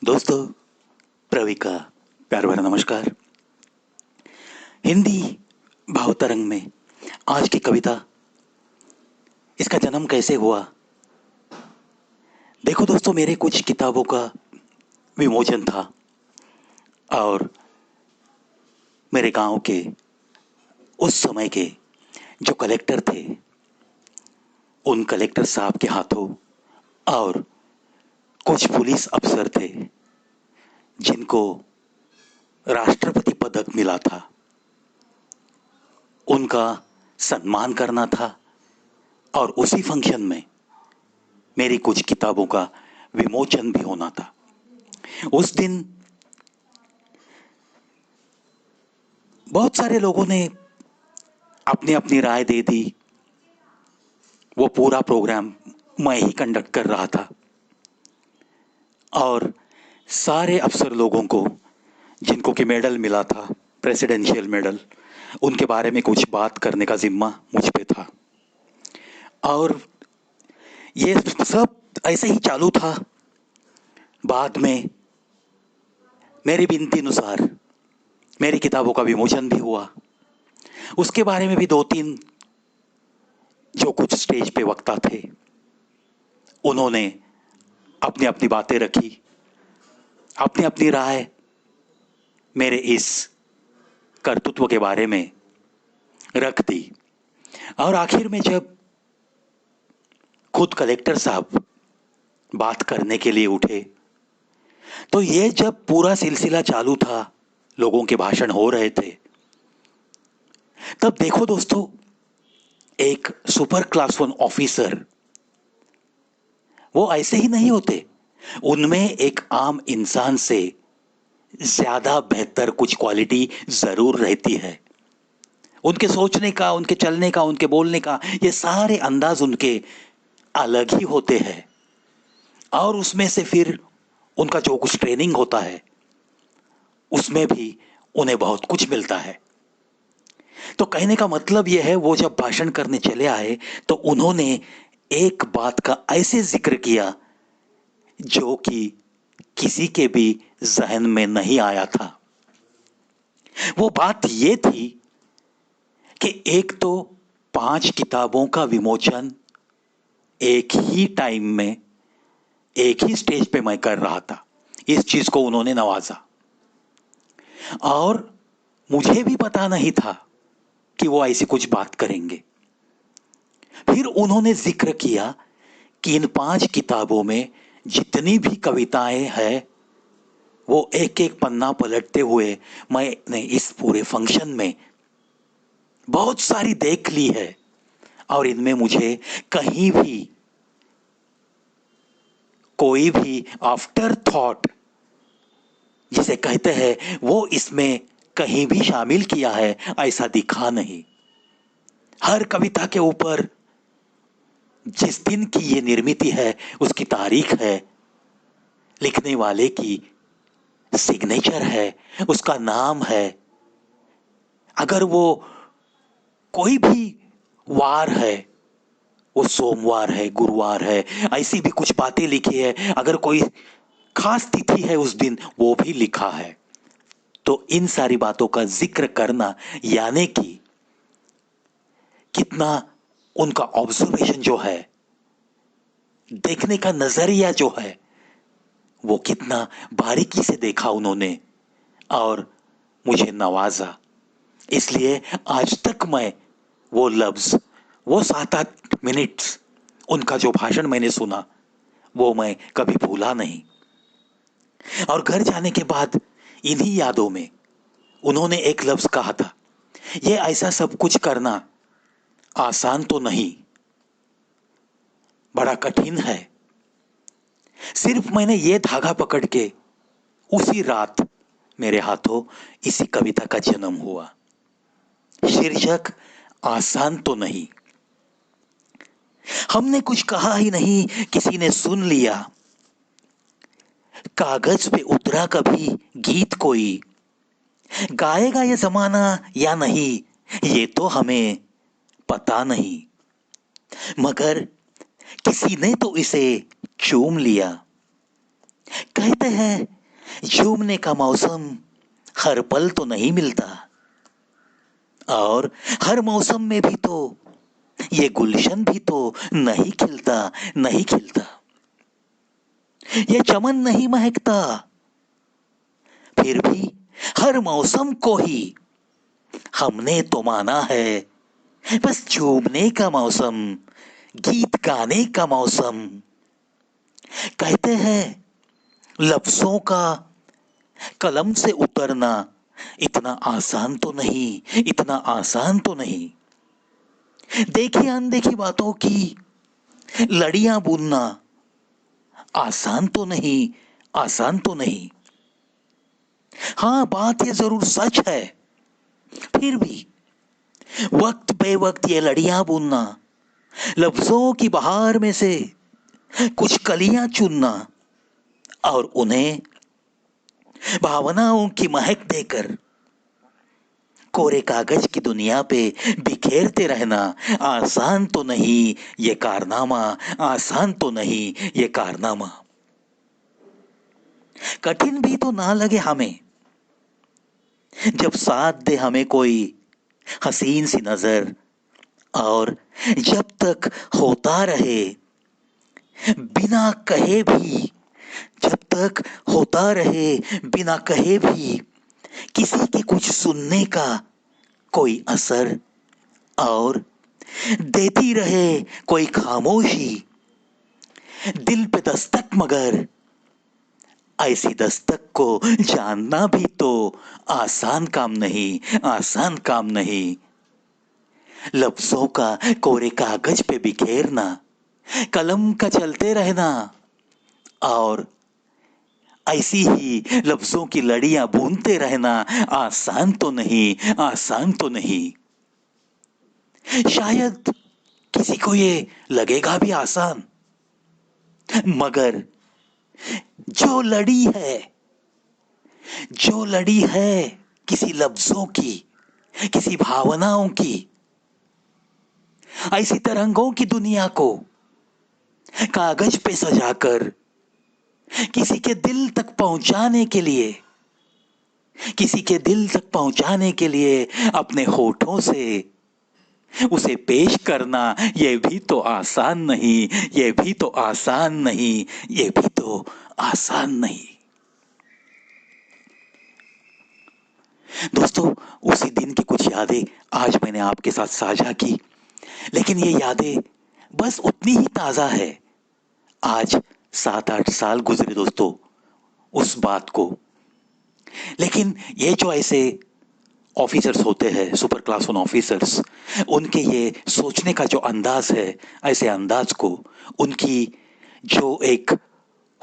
दोस्तों, प्रवी का प्यार भरा नमस्कार। हिंदी भावतरंग में आज की कविता, इसका जन्म कैसे हुआ। देखो दोस्तों, मेरे कुछ किताबों का विमोचन था और मेरे गांव के उस समय के जो कलेक्टर थे, उन कलेक्टर साहब के हाथों और कुछ पुलिस अफसर थे जिनको राष्ट्रपति पदक मिला था, उनका सम्मान करना था और उसी फंक्शन में मेरी कुछ किताबों का विमोचन भी होना था। उस दिन बहुत सारे लोगों ने अपनी अपनी राय दे दी। वो पूरा प्रोग्राम मैं ही कंडक्ट कर रहा था और सारे अफसर लोगों को, जिनको कि मेडल मिला था, प्रेसिडेंशियल मेडल, उनके बारे में कुछ बात करने का जिम्मा मुझ पे था। और ये सब ऐसे ही चालू था। बाद में मेरी विनती अनुसार मेरी किताबों का विमोचन भी हुआ। उसके बारे में भी दो तीन जो कुछ स्टेज पे वक्ता थे, उन्होंने अपनी अपनी बातें रखी, अपनी अपनी राय मेरे इस कर्तृत्व के बारे में रख दी। और आखिर में जब खुद कलेक्टर साहब बात करने के लिए उठे, तो ये जब पूरा सिलसिला चालू था, लोगों के भाषण हो रहे थे, तब देखो दोस्तों, एक सुपर क्लास वन ऑफिसर, वो ऐसे ही नहीं होते। उनमें एक आम इंसान से ज्यादा बेहतर कुछ क्वालिटी जरूर रहती है। उनके सोचने का, उनके चलने का, उनके बोलने का, ये सारे अंदाज उनके अलग ही होते हैं। और उसमें से फिर उनका जो कुछ ट्रेनिंग होता है, उसमें भी उन्हें बहुत कुछ मिलता है। तो कहने का मतलब यह है, वो जब भाषण करने चले आए तो उन्होंने एक बात का ऐसे जिक्र किया जो कि किसी के भी जहन में नहीं आया था। वो बात ये थी कि एक तो 5 किताबों का विमोचन एक ही टाइम में, एक ही स्टेज पे मैं कर रहा था। इस चीज को उन्होंने नवाजा और मुझे भी पता नहीं था कि वो ऐसी कुछ बात करेंगे। फिर उन्होंने जिक्र किया कि इन 5 किताबों में जितनी भी कविताएं हैं, वो एक एक पन्ना पलटते हुए मैंने इस पूरे फंक्शन में बहुत सारी देख ली है और इनमें मुझे कहीं भी कोई भी आफ्टर थॉट जिसे कहते हैं, वो इसमें कहीं भी शामिल किया है ऐसा दिखा नहीं। हर कविता के ऊपर जिस दिन की ये निर्मित है उसकी तारीख है, लिखने वाले की सिग्नेचर है, उसका नाम है। अगर वो कोई भी वार है, वो सोमवार है, गुरुवार है, ऐसी भी कुछ बातें लिखी है। अगर कोई खास तिथि है उस दिन, वो भी लिखा है। तो इन सारी बातों का जिक्र करना, यानी कि कितना उनका ऑब्जर्वेशन जो है, देखने का नजरिया जो है, वो कितना बारीकी से देखा उन्होंने और मुझे नवाजा। इसलिए आज तक मैं वो लफ्ज, वो 7-8 मिनट्स उनका जो भाषण मैंने सुना, वो मैं कभी भूला नहीं। और घर जाने के बाद इन्हीं यादों में उन्होंने एक लफ्ज कहा था, ये ऐसा सब कुछ करना आसान तो नहीं, बड़ा कठिन है। सिर्फ मैंने ये धागा पकड़ के उसी रात मेरे हाथों इसी कविता का जन्म हुआ। शीर्षक आसान तो नहीं। हमने कुछ कहा ही नहीं, किसी ने सुन लिया। कागज पे उतरा कभी गीत कोई, गाएगा ये जमाना या नहीं, ये तो हमें पता नहीं। मगर किसी ने तो इसे चूम लिया। कहते हैं झूमने का मौसम हर पल तो नहीं मिलता, और हर मौसम में भी तो ये गुलशन भी तो नहीं खिलता, नहीं खिलता। ये चमन नहीं महकता, फिर भी हर मौसम को ही हमने तो माना है बस झूमने का मौसम, गीत गाने का मौसम। कहते हैं लफ्जों का कलम से उतरना इतना आसान तो नहीं, इतना आसान तो नहीं। देखी अनदेखी बातों की लड़ियां बुनना आसान तो नहीं, आसान तो नहीं। हाँ, बात ये जरूर सच है, फिर भी वक्त बे वक्त ये लड़ियां बुनना, लफ्जों की बहार में से कुछ कलियां चुनना और उन्हें भावनाओं की महक देकर कोरे कागज की दुनिया पे बिखेरते रहना आसान तो नहीं ये कारनामा, आसान तो नहीं ये कारनामा। कठिन भी तो ना लगे हमें जब साथ दे हमें कोई हसीन सी नजर, और जब तक होता रहे बिना कहे भी, जब तक होता रहे बिना कहे भी किसी के कुछ सुनने का कोई असर, और देती रहे कोई खामोशी दिल पे दस्तक, मगर ऐसी दस्तक को जानना भी तो आसान काम नहीं, आसान काम नहीं। लफ्जों का कोरे कागज पे बिखेरना, कलम का चलते रहना, और ऐसी ही लफ्जों की लड़ियां बुनते रहना आसान तो नहीं, आसान तो नहीं। शायद किसी को ये लगेगा भी आसान, मगर जो लड़ी है, जो लड़ी है किसी लफ्जों की, किसी भावनाओं की, ऐसी तरंगों की दुनिया को कागज पे सजाकर किसी के दिल तक पहुंचाने के लिए, किसी के दिल तक पहुंचाने के लिए अपने होठों से उसे पेश करना, ये भी तो आसान नहीं, ये भी तो आसान नहीं, ये भी तो आसान नहीं। दोस्तों, उसी दिन की कुछ यादें आज मैंने आपके साथ साझा की, लेकिन ये यादें बस उतनी ही ताजा है। आज 7-8 साल गुजरे दोस्तों उस बात को, लेकिन ये जो ऐसे ऑफिसर्स होते हैं, सुपर क्लास वन ऑफिसर्स, उनके ये सोचने का जो अंदाज है, ऐसे अंदाज को, उनकी जो एक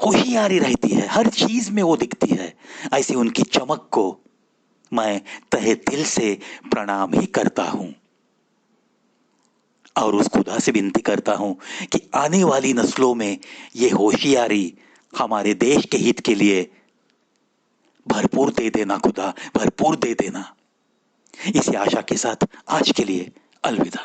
होशियारी रहती है, हर चीज में वो दिखती है, ऐसी उनकी चमक को मैं तहे दिल से प्रणाम ही करता हूं, और उस खुदा से विनती करता हूं कि आने वाली नस्लों में ये होशियारी हमारे देश के हित के लिए भरपूर दे देना, खुदा भरपूर दे देना। इसी आशा के साथ आज के लिए अलविदा।